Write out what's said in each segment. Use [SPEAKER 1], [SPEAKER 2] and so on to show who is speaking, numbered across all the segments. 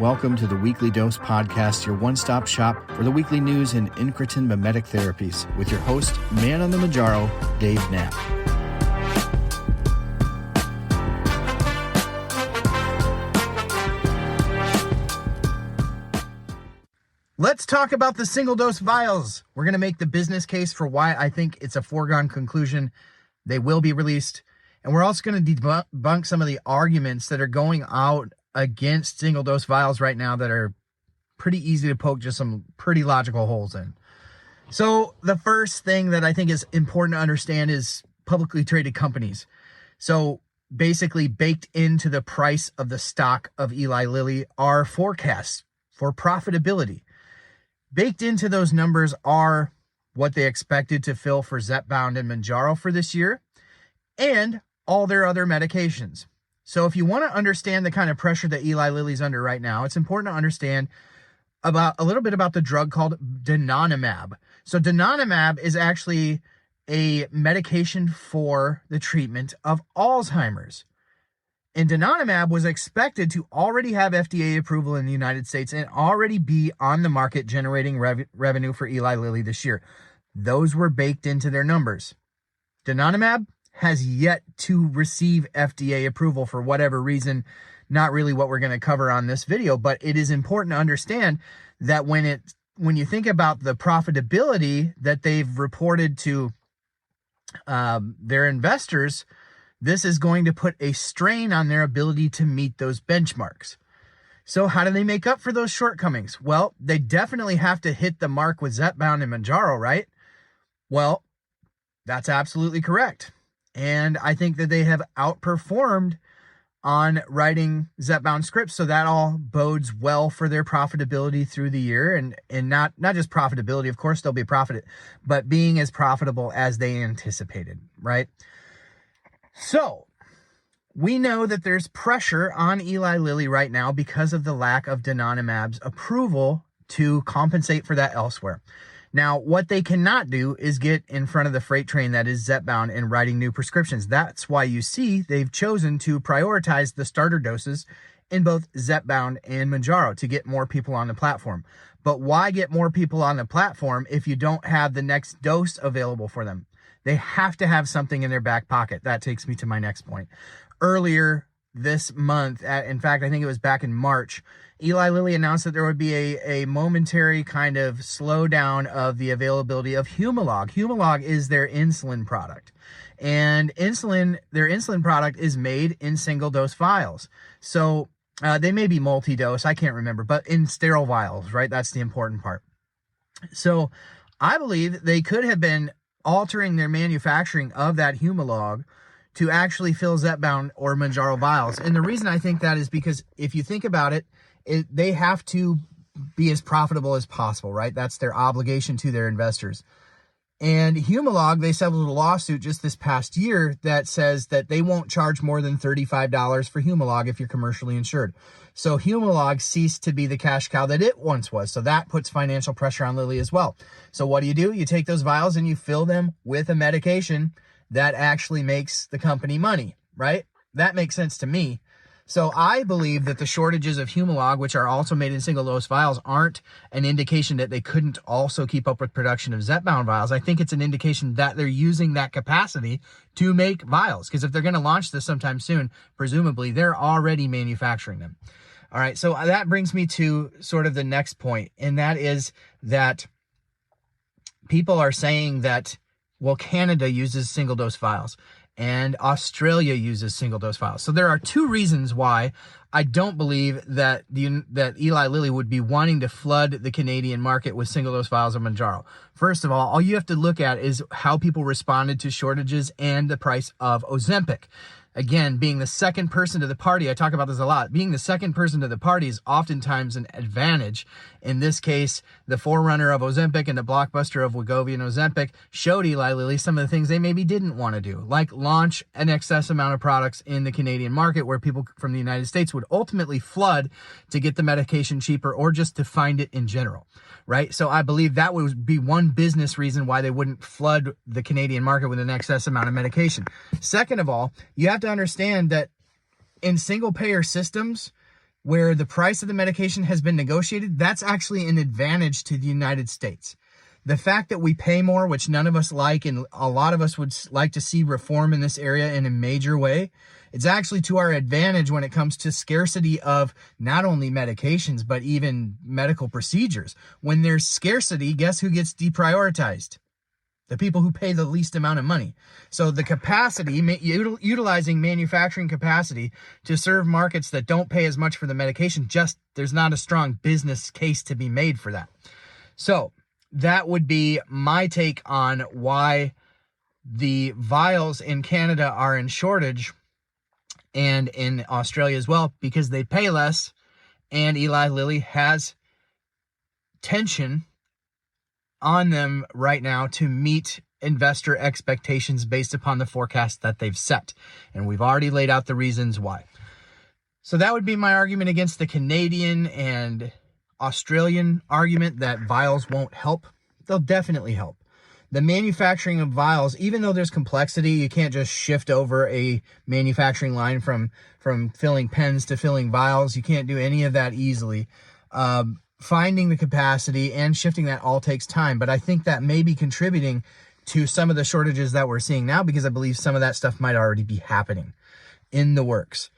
[SPEAKER 1] Welcome to the Weekly Dose Podcast, your one-stop shop for the weekly news in incretin mimetic therapies, with your host, ManOnMounjaro, Dave Knapp.
[SPEAKER 2] Let's talk about the single-dose vials. We're going to make the business case for why I think it's a foregone conclusion. They will be released. And we're also going to debunk some of the arguments that are going out against single-dose vials right now that are pretty easy to poke just some pretty logical holes in. So the first thing that I think is important to understand is publicly traded companies. So basically baked into the price of the stock of Eli Lilly are forecasts for profitability. Baked into those numbers are what they expected to fill for Zepbound and Mounjaro for this year and all their other medications. So if you want to understand the kind of pressure that Eli Lilly's under right now, it's important to understand about a little bit about the drug called donanemab. So donanemab is actually a medication for the treatment of Alzheimer's. And donanemab was expected to already have FDA approval in the United States and already be on the market generating revenue for Eli Lilly this year. Those were baked into their numbers. Donanemab has yet to receive FDA approval for whatever reason, not really what we're going to cover on this video, but it is important to understand that when you think about the profitability that they've reported to their investors, this is going to put a strain on their ability to meet those benchmarks. So how do they make up for those shortcomings? Well, they definitely have to hit the mark with Zepbound and Mounjaro, right? Well, that's absolutely correct. And I think that they have outperformed on writing Zepbound scripts. So that all bodes well for their profitability through the year. And not just profitability, of course, they'll be profited, but being as profitable as they anticipated, right? So we know that there's pressure on Eli Lilly right now because of the lack of donanemab's approval to compensate for that elsewhere. Now, what they cannot do is get in front of the freight train that is Zepbound and writing new prescriptions. That's why you see they've chosen to prioritize the starter doses in both Zepbound and Mounjaro to get more people on the platform. But why get more people on the platform if you don't have the next dose available for them? They have to have something in their back pocket. That takes me to my next point. Earlier this month, in fact, I think it was back in March, Eli Lilly announced that there would be a momentary kind of slowdown of the availability of Humalog. Humalog is their insulin product. And their insulin product is made in single-dose vials. So they may be multi-dose, I can't remember, but in sterile vials, right? That's the important part. So I believe they could have been altering their manufacturing of that Humalog to actually fill Zepbound or Mounjaro vials. And the reason I think that is because if you think about it, they have to be as profitable as possible, right? That's their obligation to their investors. And Humalog, they settled a lawsuit just this past year that says that they won't charge more than $35 for Humalog if you're commercially insured. So Humalog ceased to be the cash cow that it once was. So that puts financial pressure on Lilly as well. So what do? You take those vials and you fill them with a medication that actually makes the company money, right? That makes sense to me. So I believe that the shortages of Humalog, which are also made in single-dose vials, aren't an indication that they couldn't also keep up with production of Zepbound vials. I think it's an indication that they're using that capacity to make vials, because if they're going to launch this sometime soon, presumably they're already manufacturing them. All right, so that brings me to sort of the next point, and that is that people are saying that, well, Canada uses single-dose vials and Australia uses single-dose vials. So there are two reasons why I don't believe that Eli Lilly would be wanting to flood the Canadian market with single-dose vials of Mounjaro. First of all you have to look at is how people responded to shortages and the price of Ozempic. Again, being the second person to the party, I talk about this a lot, being the second person to the party is oftentimes an advantage. In this case, the forerunner of Ozempic and the blockbuster of Wegovy and Ozempic showed Eli Lilly some of the things they maybe didn't want to do, like launch an excess amount of products in the Canadian market where people from the United States would ultimately flood to get the medication cheaper or just to find it in general, right? So I believe that would be one business reason why they wouldn't flood the Canadian market with an excess amount of medication. Second of all, you have to understand that in single payer systems, where the price of the medication has been negotiated, that's actually an advantage to the United States. The fact that we pay more, which none of us like, and a lot of us would like to see reform in this area in a major way, it's actually to our advantage when it comes to scarcity of not only medications, but even medical procedures. When there's scarcity, guess who gets deprioritized? The people who pay the least amount of money. So the capacity, utilizing manufacturing capacity to serve markets that don't pay as much for the medication, just there's not a strong business case to be made for that. So that would be my take on why the vials in Canada are in shortage and in Australia as well, because they pay less, and Eli Lilly has tension on them right now to meet investor expectations based upon the forecast that they've set. And we've already laid out the reasons why. So that would be my argument against the Canadian and Australian argument that vials won't help. They'll definitely help. The manufacturing of vials, even though there's complexity, you can't just shift over a manufacturing line from filling pens to filling vials. You can't do any of that easily. Finding the capacity and shifting that all takes time. But I think that may be contributing to some of the shortages that we're seeing now, because I believe some of that stuff might already be happening in the works.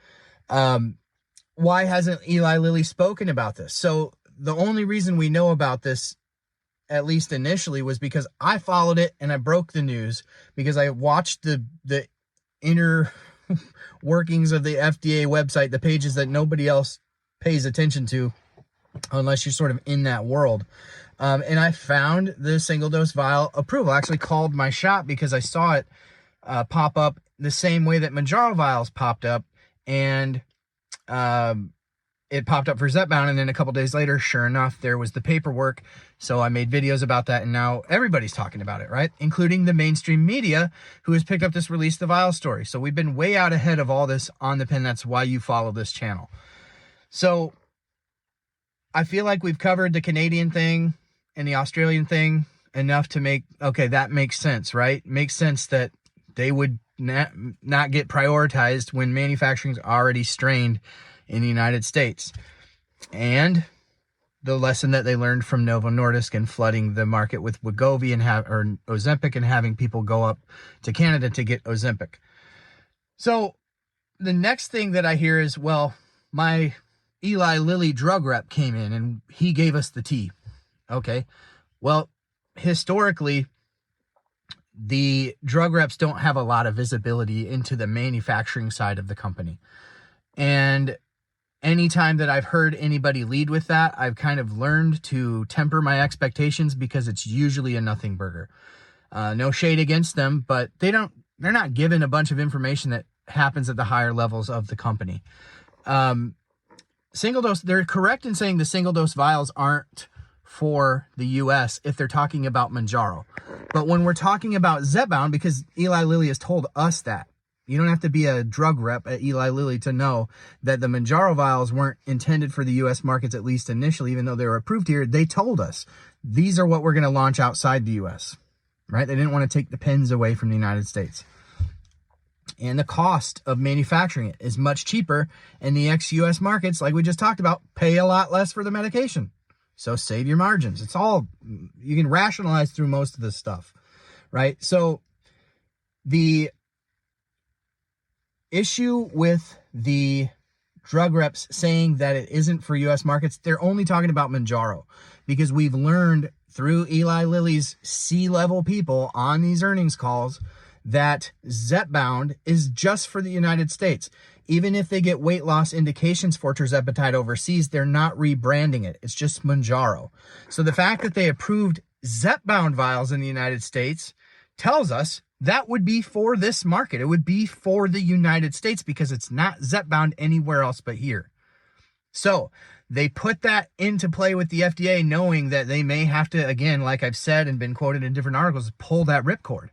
[SPEAKER 2] Why hasn't Eli Lilly spoken about this? So the only reason we know about this, at least initially, was because I followed it and I broke the news because I watched the inner workings of the FDA website, the pages that nobody else pays attention to unless you're sort of in that world. And I found the single-dose vial approval. I actually called my shop because I saw it pop up the same way that Mounjaro vials popped up, and it popped up for Zepbound, and then a couple days later, sure enough, there was the paperwork. So I made videos about that, and now everybody's talking about it, right? Including the mainstream media, who has picked up this Release the Vial story. So we've been way out ahead of all this on the pen. That's why you follow this channel. So I feel like we've covered the Canadian thing and the Australian thing enough to make, okay, that makes sense, right? Makes sense that they would not get prioritized when manufacturing's already strained in the United States. And the lesson that they learned from Novo Nordisk and flooding the market with Wegovy or Ozempic, and having people go up to Canada to get Ozempic. So the next thing that I hear is, well, my Eli Lilly drug rep came in and he gave us the tea. Okay. Well, historically, the drug reps don't have a lot of visibility into the manufacturing side of the company. And anytime that I've heard anybody lead with that, I've kind of learned to temper my expectations, because it's usually a nothing burger. No shade against them, but they're not given a bunch of information that happens at the higher levels of the company. Single dose, they're correct in saying the single dose vials aren't for the US if they're talking about Mounjaro. But when we're talking about Zepbound, because Eli Lilly has told us that, you don't have to be a drug rep at Eli Lilly to know that the Mounjaro vials weren't intended for the US markets, at least initially, even though they were approved here. They told us these are what we're going to launch outside the US, right? They didn't want to take the pens away from the United States. And the cost of manufacturing it is much cheaper, and the ex-US markets, like we just talked about, pay a lot less for the medication. So save your margins. It's all, you can rationalize through most of this stuff, right? So the issue with the drug reps saying that it isn't for US markets, they're only talking about Mounjaro, because we've learned through Eli Lilly's C-level people on these earnings calls that Zepbound is just for the United States. Even if they get weight loss indications for tirzepatide overseas, they're not rebranding it. It's just Mounjaro. So the fact that they approved Zepbound vials in the United States tells us that would be for this market. It would be for the United States, because it's not Zepbound anywhere else but here. So they put that into play with the FDA, knowing that they may have to, again, like I've said and been quoted in different articles, pull that ripcord.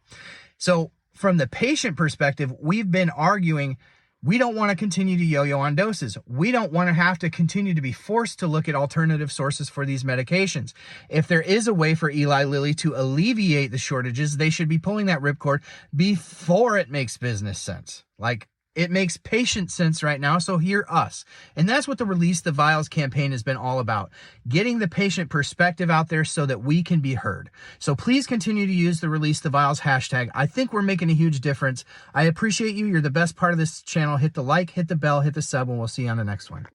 [SPEAKER 2] So from the patient perspective, we've been arguing we don't want to continue to yo-yo on doses. We don't want to have to continue to be forced to look at alternative sources for these medications. If there is a way for Eli Lilly to alleviate the shortages, they should be pulling that ripcord before it makes business sense. Like, It makes patient sense right now, so hear us. And that's what the Release the Vials campaign has been all about, getting the patient perspective out there so that we can be heard. So please continue to use the Release the Vials hashtag. I think we're making a huge difference. I appreciate you. You're the best part of this channel. Hit the like, hit the bell, hit the sub, and we'll see you on the next one.